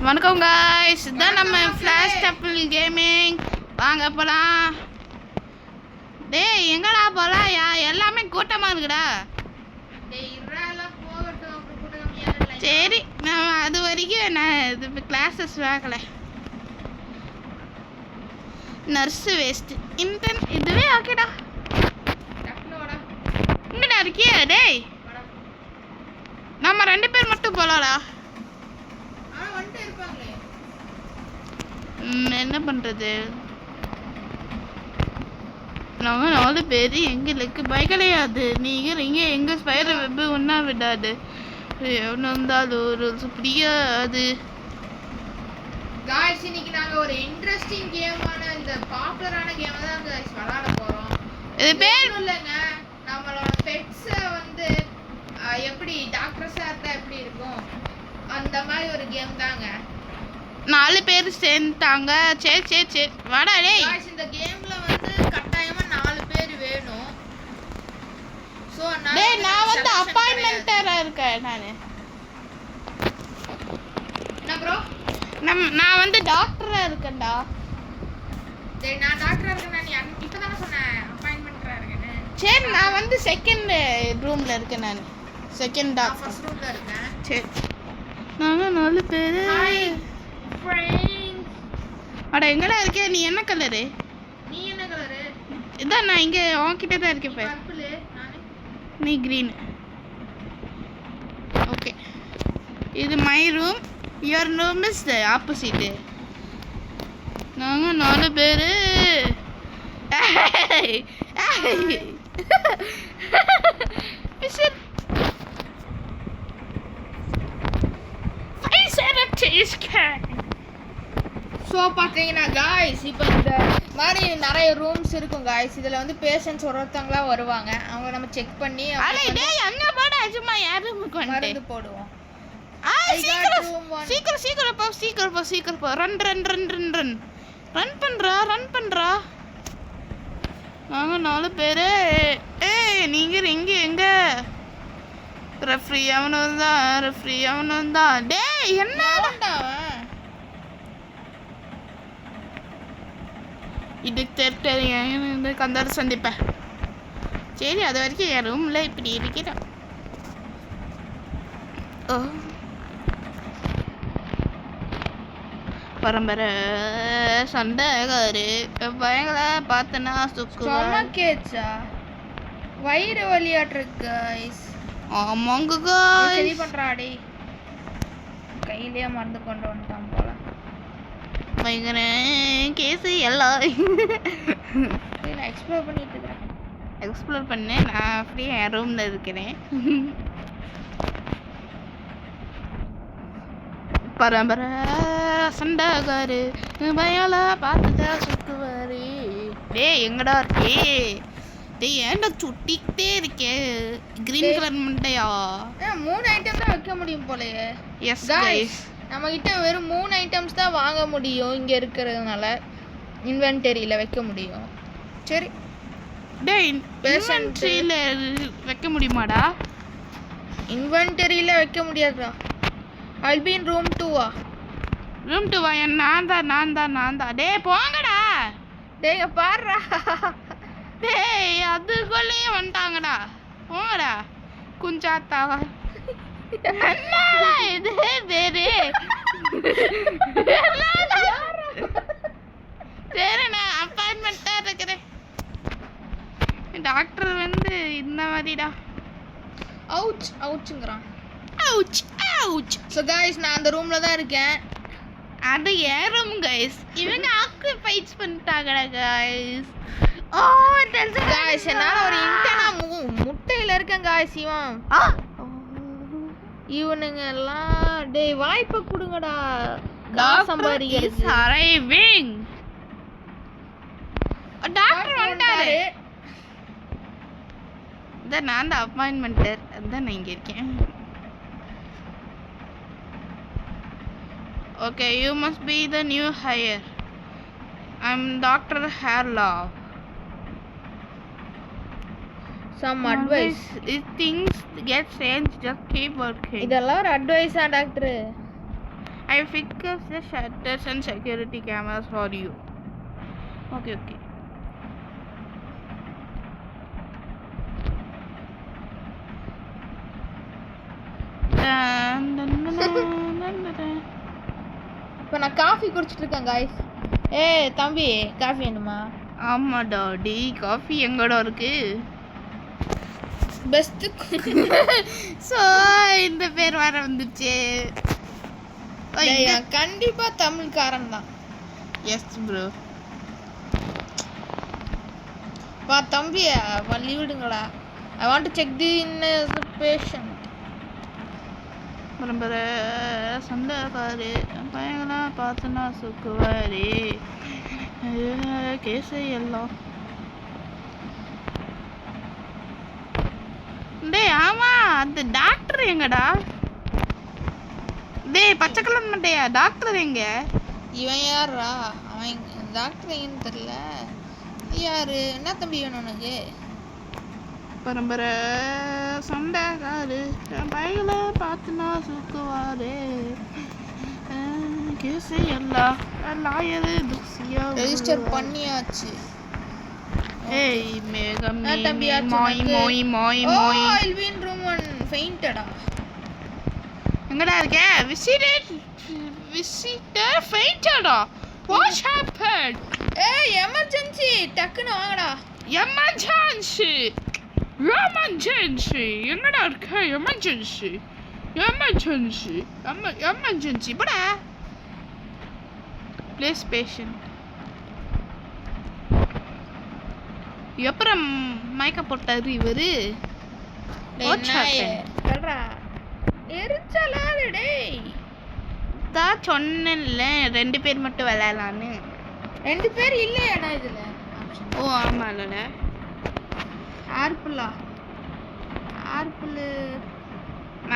வணக்கம் गाइस, இதான் நம்ம ஃபிளாஷ் டப்பிள் கேமிங். வாங்க போலாம். டேய் எங்கடா போலாம்? எல்லாமே கூட்டமா இருக்குடா. டேய் இறல போகட்டும், அப்படி கூட்டம் கம்மியா இல்ல. சரி, நான் அது வரைக்கும் நான் இது கிளாसेस வாங்கல. Nurse waste. இன்டர்ன் இதுவே ஓகேடா. டக்னோடா. இங்கடா இருக்கியே டேய். நம்ம ரெண்டு பேர் மட்டும் போலாம்டா. வந்துட்டே இருப்பாங்களே. என்ன பண்றது? நாங்க 4 பேர் எங்களுக்கு பயக்கலையாது. நீங்க எங்க ஸ்பைடர் வெப் ஒன்னா விடாது. எவனு இருந்தாலும் ரூல்ஸ் பிடிக்காது. गाइस இன்னைக்கு நாங்க ஒரு இன்ட்ரஸ்டிங் கேமான இந்த பாப்புலரான கேம் தான் गाइस விளையாட போறோம். இது பேர் இல்லங்க, நம்மளோட பெட்ஸ் வந்து எப்படி டாக்டர்ஸா இருந்தா எப்படி இருக்கும் அந்த மாதிரி ஒரு கேம் தாங்க. 4 பேர் சேர்ந்தாங்க. சரி வாடா டேய். गाइस இந்த கேம்ல வந்து கட்டாயமா 4 பேர் வேணும். சோ டேய் நான் வந்து அப்பாயின்ட்மென்ட்டரா இருக்கேன் நானு. என்ன ப்ரோ? நான் வந்து டாக்டரா இருக்கேன்டா. டேய் நான் டாக்டரா இருக்கேன். நீ இப்பதானே சொன்ன அப்பாயின்ட்மென்ட்டரா இருக்கேன்னு. சரி நான் வந்து செகண்ட் ரூம்ல இருக்கேன் நான். செகண்ட் நான் டாக்டர். ஃபர்ஸ்ட் ரூம்ல இருக்கேன். சரி. நாங்க 4 பேர். Hi friends. அட எங்கடா இருக்கே? நீ என்ன கலரு? நீ என்ன கலரு? இதான் நான் இங்க உன்கிட்ட தான் இருக்கேன் பாரு. பர்பிள். நானு நீ green. ஓகே. இது my room. your room is the opposite. நாங்க 4 பேர். மிஸ்டர் ஸோ பார்த்தீங்கன்னா காய்ஸ் இப்போ இந்த மாதிரி நிறைய ரூம்ஸ் இருக்கும் காய்ஸ். இதில் வந்து பேஷண்ட்ஸ் ஒருத்தவங்களாம் வருவாங்க. அவங்க நம்ம செக் பண்ணி அலே டேய் அங்க போடா. சும்மா யார் ரூமுக்கு வந்து மருந்து போடுவோம். சீக்கிரம் போ. ரன் பண்றா. நாங்க 4 பேர். ஏய் நீங்க எங்க? ரெஃப்ரி அவனும் தான். டேய் என்னடா இது தெரியும். இந்த கந்தார சந்திப்பேன். சரி அது வரைக்கும் என் ரூம்ல இப்படி இருக்கிறேன். ஓ பரம்பரை சண்டைக்காரு பயங்களை பார்த்தனா சுக்குவா கேச்சா வயிறு வலியாட்டிருக்கு காய்ஸ். ஆமாங்க சரி பண்றாடே. கையிலேயே மருந்து கொண்டு வந்துட்டான் போல. பயங்கர கேஸ் எல்லாம் நான் எக்ஸ்ப்ளோர் பண்ணிட்டு இருக்கேன். எக்ஸ்ப்ளோர் பண்ணேன். நான் அப்படியே என் ரூம்ல இருக்கிறேன். பரம்பரை சண்டைக்காரு பயல பார்த்துட்டா சுக்குவாரு. டேய் எங்கடா இருக்கே? டேய் ஏன்டா சுட்டிக்கிட்டே இருக்கே? கிரீன் கலர் மண்டையா? 3 ஐட்டம் தான் வைக்க முடியும் போலயே. எஸ் गाइस गाइस நம்ம கிட்ட வெறும் 3 ஐட்டம்ஸ் தான் வாங்க முடியும். இங்க இருக்கிறதுனால இன்வென்டரியில வைக்க முடியும். சரி டேய் இன்வென்டரியில வைக்க முடியுமாடா? இன்வென்டரியில வைக்க முடியாதுடா. I'll be in room 2. Room 2 வா? நான் தான். டேய் போங்கடா. டேய் பாருடா. டேய் அதுக்குள்ளேயே வந்துட்டாங்கடா. போங்கடா குஞ்சாத்தாவா. என்னடா இது பேரு? சரி நான் அப்பாயின்மெண்ட்டா இருக்கிறேன். டாக்டர் வந்து இந்த மாதிரிடா. அவுச்சுங்கறான். அவுச். ஸோ गाइस நான் அந்த ரூம்ல தான் இருக்கேன். அது ஏன் ரூம் गाइस? இவங்க ஆக்குபைட்ஸ் பண்ணிட்டாங்கடா गाइस. ஓ गाइस என்னால ஒரு இன்டர்னா முட்டையில இருக்கேன் गाइस. இவனுங்க எல்லாம் டேய் வாய்ப்பு கொடுங்கடா. Doctor is arriving. டாக்டர் வந்துட்டாரு. நான் தான் அப்பாயின்மென்ட்டர். அதான் நான் இங்க இருக்கேன். Okay, you must be the new hire. I'm Dr. Harlow. Some advice. If things get changed, just keep working. இதெல்லாம் ஒரு அட்வைஸா doctor? I fix the shutters and security cameras for you. Okay. இப்போ நான் காஃபி குடிச்சிட்டு இருக்கேன் guys. தம்பி coffee வேணுமா? ஆமாடா டே, coffee எங்கடா இருக்கு? பெஸ்ட். ஸோ இந்த பேர் வர வந்துச்சு. கண்டிப்பா தமிழ்காரன் தான். Yes bro. வா தம்பியா, Valli விடுங்களா. I want to check the inner patient. பரம்பர சண்டைக்காரு பையங்களாம் பார்த்துனா சுக்குவாரு கேசை எல்லாம். டேய் ஆமா, அந்த டாக்டர் எங்கடா? டேய் பச்சை கலர் மண்டையா, டாக்டர் எங்க? இவன் யாரா? அவன் டாக்டர் எங்கன்னு தெரியல. யாரு? என்ன தம்பி வேணும் உனக்கு? பரம்பரை சண்டைக்காரு பையங்களை பார்த்துனா சுக்குவாரு கேசை எல்லாம் லாயரு துசியா ரெஜிஸ்டர் பண்ணியாச்சு. ஏய் மேகம் தம்பியா மோய் மோய் மோய் மோய். Alvin room 1 fainted. எங்கடா இருக்க? visitor fainted. What happened? Emergency, டக்குன்னு வாங்கடா. எமர்ஜென்சி எங்கடா இருக்க? எமர்ஜென்சி போடா. Place patient. அப்புறம் மயக்க போட்டாரு இவரு. எரிச்சலாடு டேய். தான் சொன்னேன்ல 2 பேர் மட்டும் விளையாடலான்னு. 2 பேர் இல்லையாடா இதுல? ஓ ஆமா இல்ல.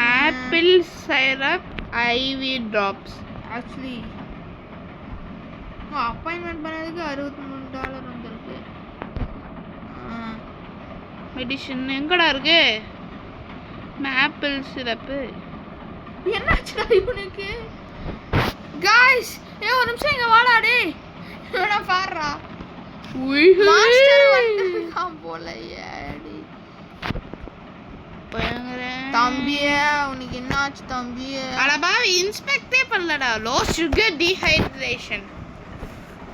Apple syrup IV drops. Actually appointment பண்ணதுக்கு $63 வந்திருக்கு. மெடிசன் எங்கடா இருக்கு? Apple syrup. என்னாச்சுடா இவனுக்கு? गाइस ஒரு நிமிஷம் இங்க வாடா டேய். இவனை பாருடா. மாஸ்டர் வந்துட்டான் போலயே. தம்பியே உனக்கு என்ன ஆச்சு தம்பியே? அடபா இன்ஸ்பெக்டே பண்ணலடா. Low sugar dehydration.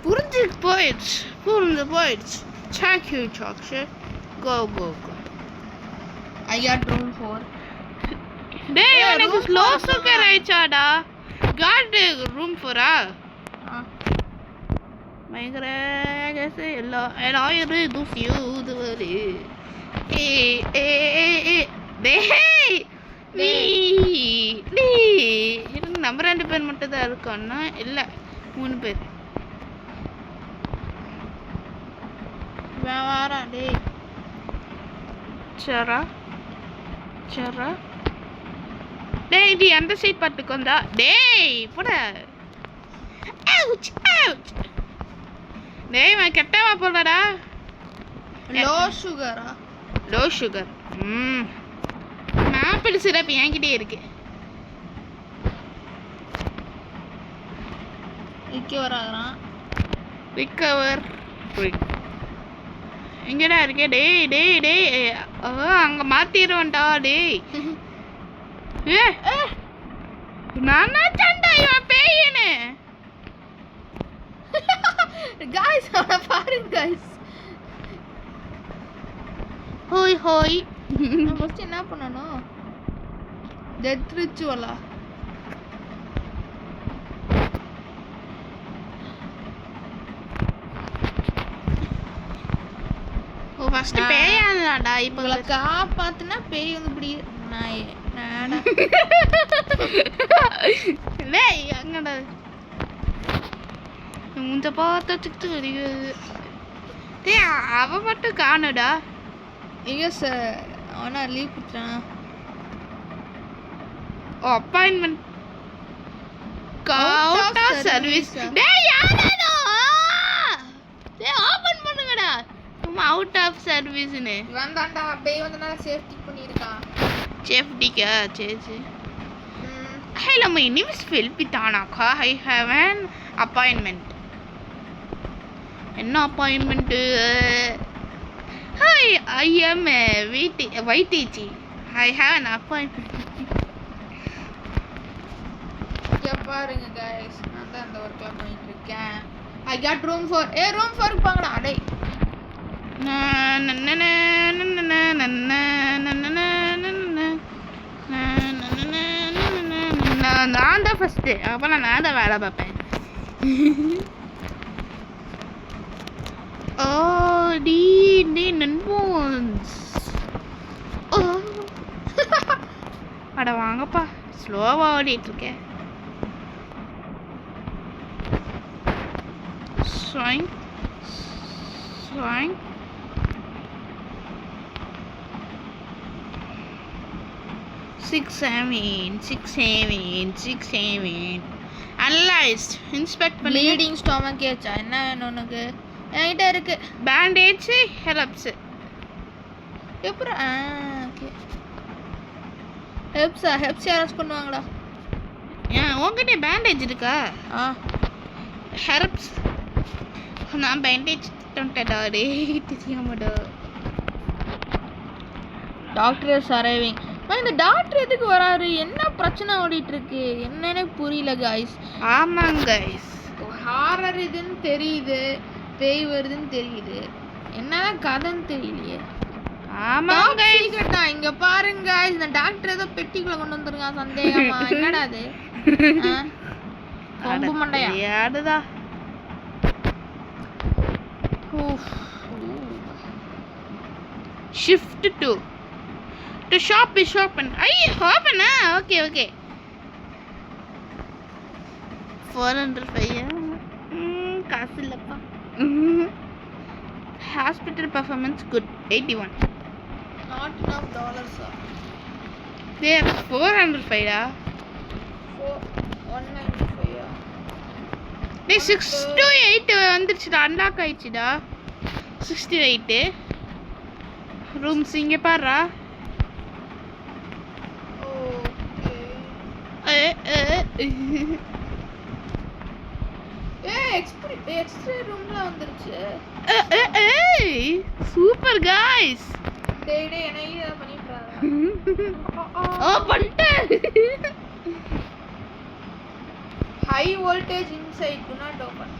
புரிஞ்சு போயிடுச்சு. Thank you chocolate. Go. I got room 4. டேய் எனக்கு ஸ்லோ சுகர் ஆயிச்சாடா. காட் ரூம் 4ஆ? பயங்கர கேஸ் எல்லாம் ஆயிரு தூசியோ இதுவரு. டேய் நீ நம்ம 2 பேர் மட்டும் தான் இருக்கோம்னா? இல்லை 3 பேர். வாரா டேய். சரா டேய் டி அந்த சைட் பாட்டுக்கு வந்தா. டேய் போடா. டேய் நான் கெட்டவா போடா. Low sugar. ஆப்பிள் சிரப் என்கிட்டே இருக்கு. ரிகவர் எங்கடா இருக்கே? டேய் அங்க மாத்திடுவேன்டா டேய். நானா சண்டா இவன் பேயினு. गाइस பாருங்க गाइस. ஹோய் நான் ஃபர்ஸ்ட் என்ன பண்ணனும்? டெத் ரிச்சுவலா? ஓ ஃபர்ஸ்ட் பேயாடா. இப்போ காப்பாத்துனா பேய் வந்து இப்படி நாடா. டேய் அங்கடா முந்த பார்த்துட்டு வருது. டேய் அவ மட்டும் காணடா. எங்க சார் அவனா லீவ் கொடுத்தானா? Appointment out of service. டேய் யாரடா? டேய் ஓபன் பண்ணுங்கடா. சும்மா அவுட் ஆஃப் சர்வீஸ்னு வந்தான்டா. பேய் வந்தனால சேஃப்டி பண்ணிருக்கான். சேஃப்டிக்கா? சரி Hello, my name is Philpitanaka. I have an appointment. என்ன appointment? Hi, I am YTG. I have an appointment. இங்க பாருங்க गाइस, நான் தான் அந்த வர்க்ல பண்ணிட்டு இருக்கேன். I got room for room for bhangra டேய். நான் தான் ஃபர்ஸ்ட், அப்பலாம் நான் தான் வேலை பார்ப்பேன். டி நண்போன்ஸ். அட வாங்கப்பா, ஸ்லோவா ஓடிட்டு இருக்கேன். ஸ்வைங் ஸ்வைங். Six, seven. Analyzed. Inspect பண்ணி. Bleeding stomach ache. என்ன வேணும் உனக்கு? என்கிட்ட இருக்கு. Bandage helps. எப்பரா? ஓகே. ஹெல்ப்ஸ் யாராச்சும் பண்ணுவாங்களா? ஏன் உன்கிட்ட பேண்டேஜ் இருக்கா? ஹெல்ப்ஸ். நான் பேண்டேஜ் தொண்டடாடே தெரியாமடா. Doctor is arriving. இந்த டாக்டர் எதுக்கு வராரு? என்ன பிரச்சனை ஓடிட்டு இருக்கு? என்னன்னு புரியல गाइस. ஆமாங்க गाइस. ஹாரர் இதுன்னு தெரியுது, பேய் வருதுன்னு தெரியுது, என்னதான் கதைன்னு தெரியலையே. ஆமாங்க गाइस. கேட்டா இங்க பாருங்க गाइस, இந்த டாக்டர் ஏதோ பெட்டிக்குள்ள கொண்டு வந்திருக்கான் சந்தேகமா. என்னடா அது? கொம்பு மண்டையா? யாடுதா? Shift to shop is open. Open. Okay. 405. காசு இல்லப்பா. Hospital performance good. 81. Not enough dollars. They 405 டா. 195. டேய் 6 to 8 வந்துருச்சுடா, அன்லாக் ஆயிடுச்சுடா. 68 ரூம்ஸ் இங்க பாருடா. எக்ஸ்ட்ரா ரூம்ல வந்துருச்சு. Super guys. டேய் என்னைய பண்ணிட்டாங்க. பண்ணிட்டேன். High voltage inside to not open.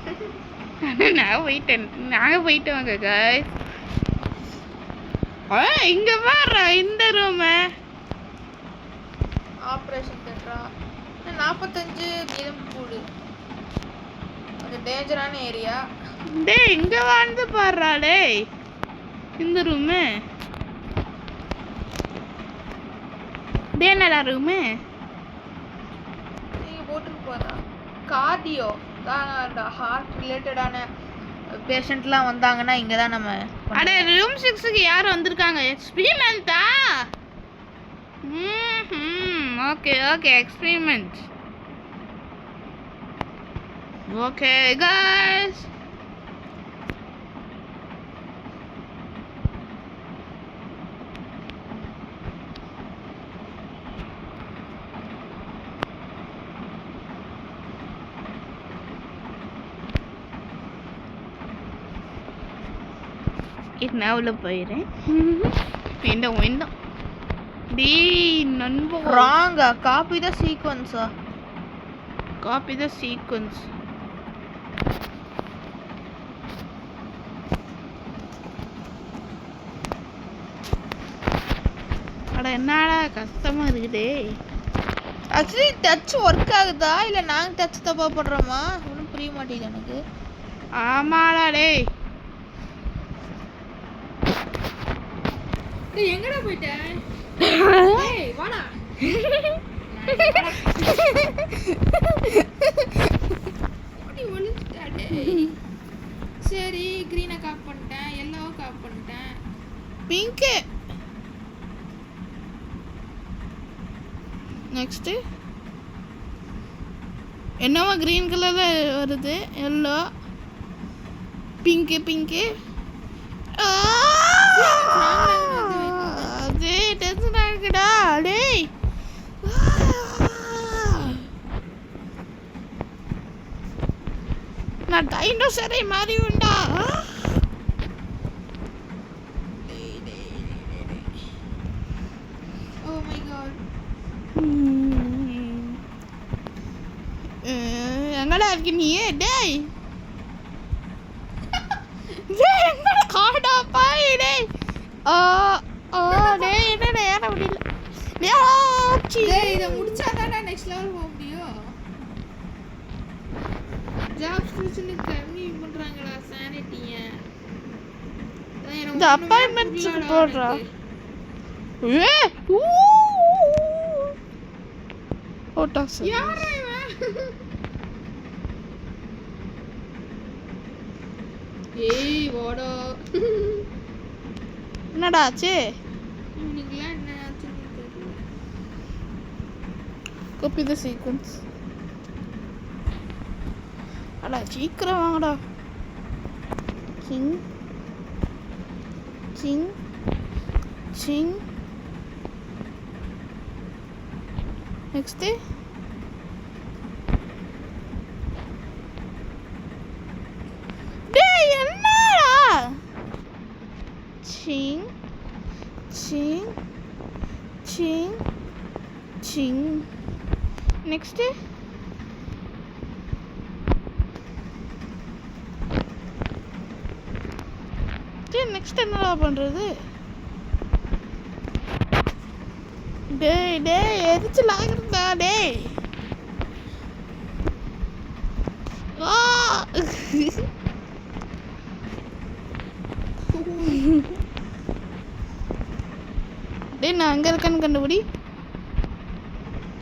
நாங்க போயிட்டோங்க गाइस. இங்க பாருடா இந்த ரூம். ஆபரேஷன் தியேட்டரா? 45 மீதம் கூடு. அது டேஞ்சரான ஏரியா. டேய் இங்க வந்து பாருடா டேய். இந்த ரூம். டேய் என்னடா ரூம்? நீங்க போட்டுக்கு போறா. கார்டியோ தான் ஹார்ட் ரிலேட்டடான பேஷண்ட்லாம் வந்தாங்கன்னா இங்க தான் நம்ம. அட ரூம் 6க்கு யார் வந்திருக்காங்க? எக்ஸ்பெரிமெண்டா? Okay experiment. Okay guys. நான் உள்ள போயிடுறேன். வேண்டாம். டேய் நண்பன். ராங்கா. காப்பி த சீக்வென்ஸா? Copy the sequence. அட என்னடா கஷ்டமா இருக்குதே. ஆக்சுவலி டச் ஒர்க் ஆகுதா இல்ல நாங்க டச் தப்பா பண்றோமா? ஒன்றும் புரிய மாட்டேங்குது எனக்கு. ஆமாடா டேய். டேய் எங்கடா போயிட்ட? டேய் வாடா. ஓடி ஒளிஞ்சிட்டா டேய். சரி கிரீனை காப் பண்ணிட்டேன், எல்லோவை காப் பண்ணிட்டேன். பிங்க். நெக்ஸ்ட் என்னவா கிரீன் கலர்ல வருது? Yellow, pink. அது டென்ஷன் ஆகுடா டேய். நான் டைனோசரை மாறி உண்டா. Oh my God. எங்கடா இருக்கு நீ? டேய் டேய் எங்கடா காடா பாய் டேய். டேய் என்னடா ஏற முடியல. டேய் இத முடிச்சா தானே நெக்ஸ்ட் லெவல் போக முடியும். ஜாப் ஸ்கிரிப்ஷன் கம்மி பண்றாங்கடா சானிட்டிய. இந்த அப்பாயின்ட்மென்ட்ஸ்க்கு போடுறா. ஓட்டா சார் யாரா இவன்? ஏய் வாடா. என்னடா ஆச்சு? இவனுக்குலாம் என்ன ஆச்சுன்னு தெரியல. காப்பி தி சீக்வென்ஸ். அடா சீக்கிரம் வாங்கடா. சிங் சிங் சிங். நெக்ஸ்ட் டேய் என்னடா? சிங் சிங் சிங் சிங். நெக்ஸ்ட் நெக்ஸ்ட் என்னடா பண்றது? டேய் டேய் எரிச்சல் ஆகுறதா டேய். டேய் நான் அங்க இருக்கேன்னு கண்டுபிடி.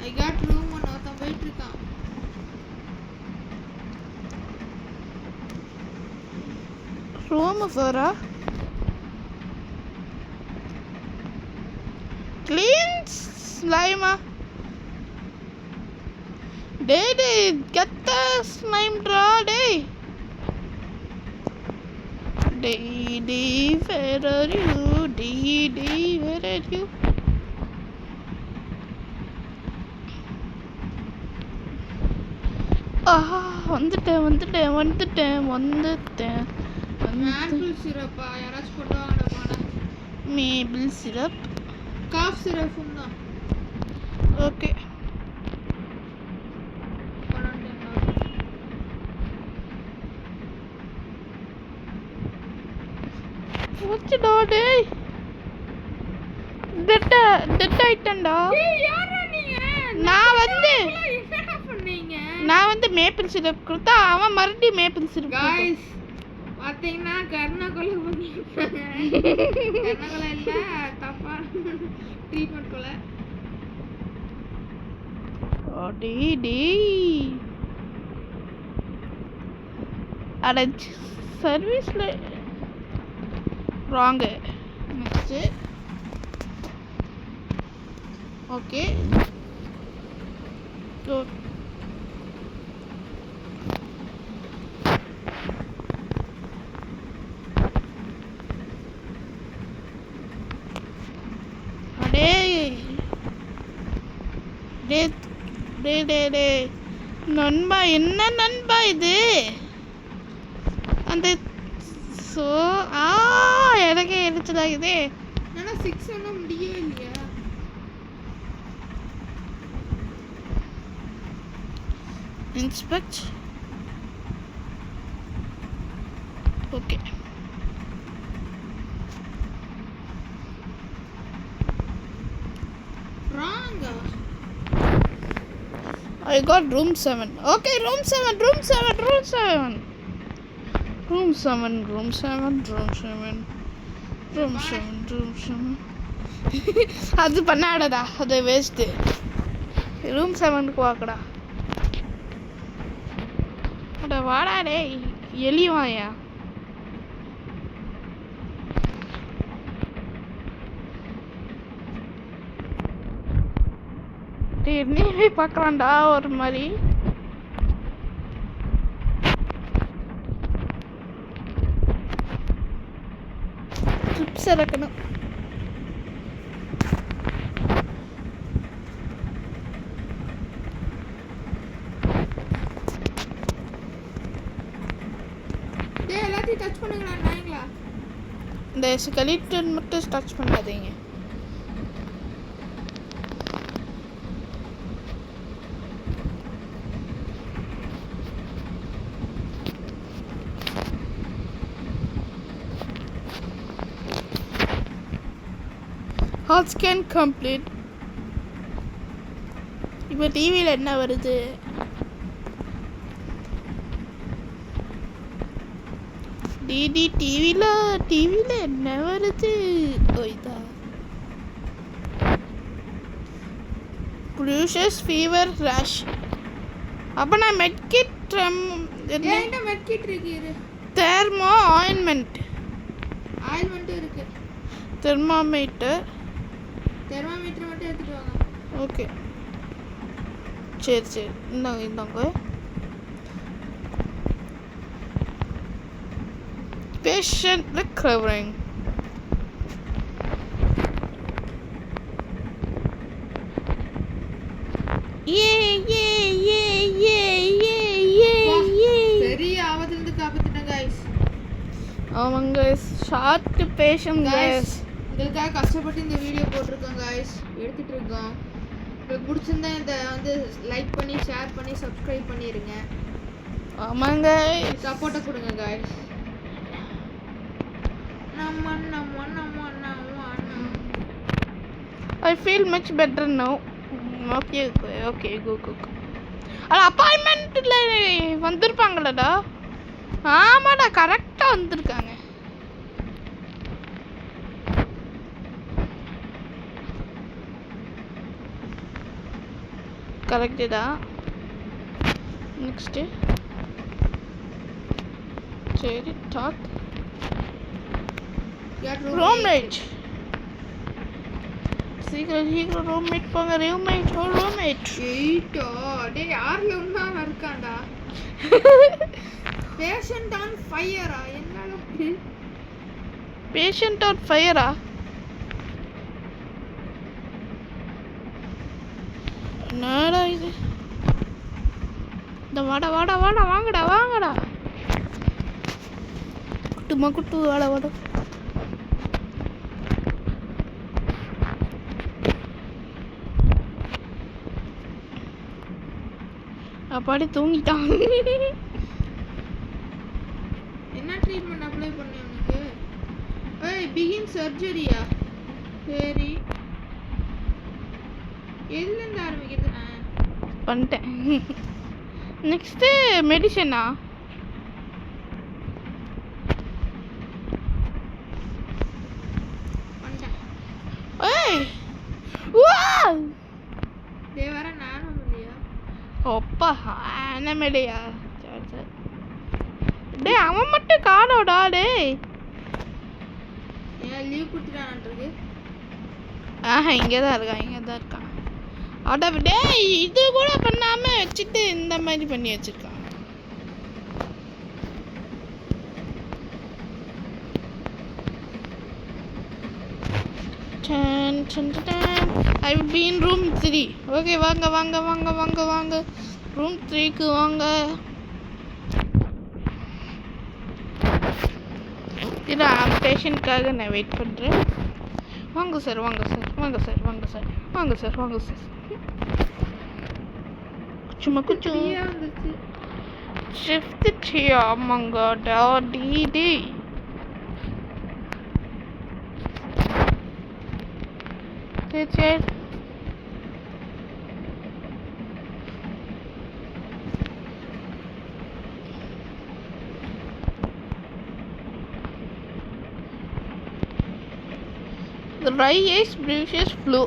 ஐ காட் ரூம் ஒருத்தன் போயிட்டு இருக்கான். ரூம் போறா. Clean slime. Day, get the slime draw, day. Day, where are you? Day, where are you? வந்துட்டேன். ஆப்பிள் சிரப்பா யாராச்சும் கொண்டு வாங்கடா. Mabel syrup. காஃப் சிரப்பும் தான். ஓகே போச்சுடா டேய். டெட் ஆயிட்டேன்டா. ஏய் யாரா நீங்க? நான் வந்து மேப்பிள் சிரப் கொடுத்தா அவன் மறுபடியும் மேப்பிள் சிரப். गाइस பாத்தீங்கன்னா கர்ணா கொலை பண்ணிட்டாங்க. கர்ணா கொலை இல்ல தப்பா ட்ரீட்மென்ட் கொலை. டேய் அட சர்வீஸ்ல ராங். Next okay good. நண்பா என்ன நண்பா இது? அந்த எனக்கு எரிச்சலாகுது. ஆனா 6 ஒன்னும் முடியவே இல்லையா? Inspect. Okay wrong. I got room 7. Okay, room 7. அது பண்ணாடா, அது வேஸ்ட். ரூம் 7க்கு வாக்கடா. அட வாடா டேய் எலிவாயா. நீவே பார்க்கலாம்டா ஒரு மாதிரி. சிப்ஸ் இறக்கணும். எல்லாத்தையும் டச் பண்ணுங்களா நாய்ங்களா? இந்த ஸ்கெலிட்டன் மட்டும் டச் பண்ணாதீங்க. Hot scan complete. இப்போ டிவியில் என்ன வருது? டிடி டிவியில் என்ன வருது? ஓய்தா ப்ரூஷஸ் ஃபீவர் ரஷ். அப்போ நான் மெட்கிட் என்கிட்ட மெட்கிட் இருக்கு. தெர்மோ ஆயின்மெண்ட் இருக்கு. தெர்மாமீட்டர் மட்டும் எடுத்துட்டு வாங்க. ஓகே சரி இந்தாங்க. Patient recovering. பெரிய ஆபத்திலிருந்து காப்பாத்திட்டேன் guys. ஆமாங்க ஷார்ட் பேஷண்ட் guys. உங்களுக்காக கஷ்டப்பட்டு இந்த வீடியோ போட்டிருக்கோம் guys. எடுத்துட்டு இருக்கோம். உங்களுக்கு பிடிச்சிருந்தா இந்த வந்து லைக் பண்ணி ஷேர் பண்ணி சப்ஸ்கிரைப் பண்ணிருங்க. ஆமாங்க சப்போர்ட் கொடுங்க guys. I feel much better now. Okay, go. அட அப்பாயின்மெண்ட்ல வந்திருப்பாங்களடா. ஆமாடா கரெக்டா வந்திருக்காங்க. கரெக்டா. நெக்ஸ்ட் சரி டாக் ரூம்மேட். சீக்கிரம் ரூம்மேட் போங்க. ரூம்மேட் ஏய்டா டேய் யார்ல உன்னா இருக்கான்டா. பேஷண்ட் ஆன் ஃபயரா? என்னடா பேஷண்ட் ஆன் ஃபயரா? என்னடா இது? இந்த வாடா வாங்கடா. குட்டு வாடா. அப்பாடி தூங்கிட்டான். என்ன ட்ரீட்மென்ட் அப்ளை பண்ணி உனக்கு? பிகின் சர்ஜரியா? சரி எதுல இருந்து ஆரம்பிக்கிறது? பண்ணிட்டேன். நெக்ஸ்ட் மெடிசனா? பண்ணிட்டேன். வர நானும் இல்லையா? அப்பா ஆனமேடையா? சரி டேய் அவன் மட்டும் காணோடா. டேய் ஏன் லீவ் கொடுத்துட்டான்றது? இங்கே தான் இருக்கான். அட டேய் இது கூட பண்ணாம வச்சுட்டு இந்த மாதிரி பண்ணி வச்சிருக்கான். I will be in room 3. Okay, வாங்க. Room 3க்கு வாங்க. இது பேஷண்ட்காக நான் வெயிட் பண்ணுறேன். வாங்க சார். குச்சு ஷிஃப்ட் செய்யா. ஆமாங்க டாடி. சரி dry ice bruises flu.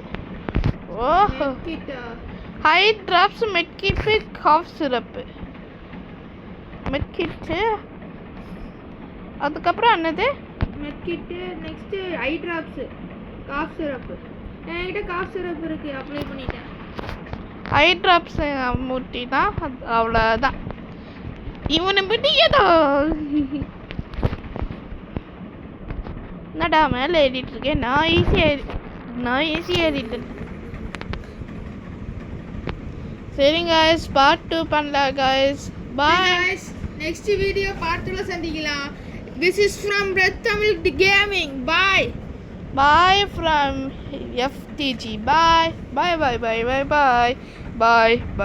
High drops medkit cough syrup. medkit அதுக்கப்புறம் என்னது? medkit next eye drops cough syrup. என்கிட்ட காஃப் சிரப் இருக்கு, அப்ளை பண்ணிட்டேன். ஐ ட்ராப்ஸ் மூட்டி தான், அவ்வளோதான். இவனை பிடிக்கதோ என்னடா மேலே ஏறிட்டு இருக்கேன். நான் ஈஸியாக ஏறிட்டேன். சரிங்க guys, பார்ட் 2 பண்ணலாம் guys. Bye. Next video part 2ல சந்திக்கலாம். This is from Red Tamil Gaming. Bye. Bye from FTG. Bye. Bye. Bye. Bye. Bye. Bye. Bye. Bye.